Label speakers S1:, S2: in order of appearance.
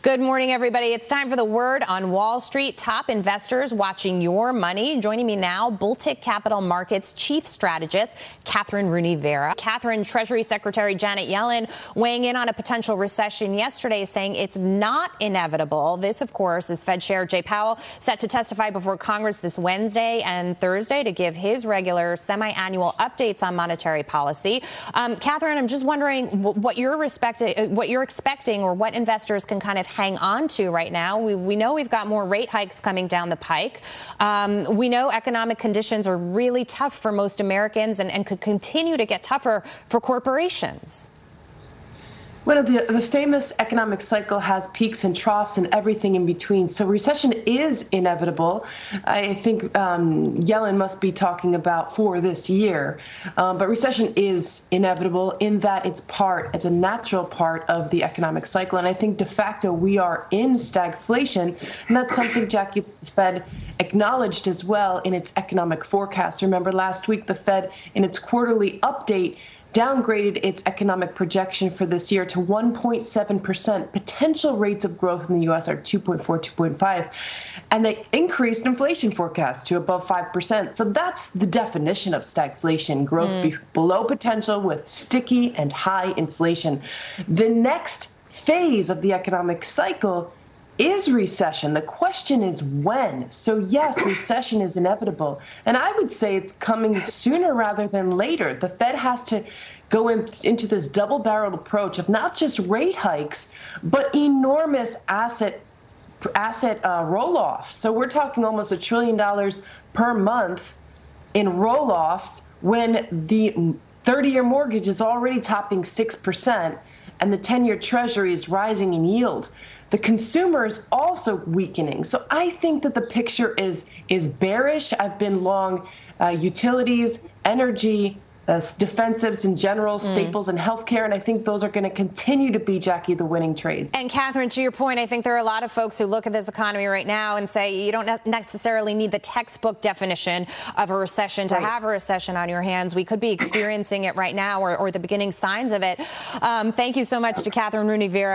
S1: Good morning, everybody. It's time for the word on Wall Street. Top investors watching your money. Joining me now, Baltic Capital Markets Chief Strategist, Kathryn Rooney Vera. Kathryn, Treasury Secretary Janet Yellen weighing in on a potential recession yesterday, saying it's not inevitable. This, of course, is Fed Chair Jay Powell set to testify before Congress this Wednesday and Thursday to give his regular semi-annual updates on monetary policy. Kathryn, I'm just wondering what you're expecting or what investors can kind of hang on to right now. We know we've got more rate hikes coming down the pike. We know economic conditions are really tough for most Americans and could continue to get tougher for corporations.
S2: Well, the famous economic cycle has peaks and troughs and everything in between. So recession is inevitable. I think Yellen must be talking about for this year. But recession is inevitable in that it's a natural part of the economic cycle. And I think de facto we are in stagflation. And that's something, Jackie, the Fed acknowledged as well in its economic forecast. Remember last week, the Fed in its quarterly update downgraded its economic projection for this year to 1.7%. Potential rates of growth in the U.S. are 2.4, 2.5. And they increased inflation forecast to above 5%. So that's the definition of stagflation, growth below potential with sticky and high inflation. The next phase of the economic cycle is recession. The question is when. So yes, recession is inevitable. And I would say it's coming sooner rather than later. The Fed has to go into this double-barreled approach of not just rate hikes, but enormous asset roll-off. So we're talking almost $1 trillion per month in roll-offs when the 30-year mortgage is already topping 6% and the 10-year Treasury is rising in yield. The consumer is also weakening. So I think that the picture is bearish. I've been long utilities, energy, defensives in general, staples and healthcare, and I think those are going to continue to be, Jackie, the winning trades.
S1: And Kathryn, to your point, I think there are a lot of folks who look at this economy right now and say you don't necessarily need the textbook definition of a recession to have a recession on your hands. We could be experiencing it right now or the beginning signs of it. Thank you so much to Kathryn Rooney Vera.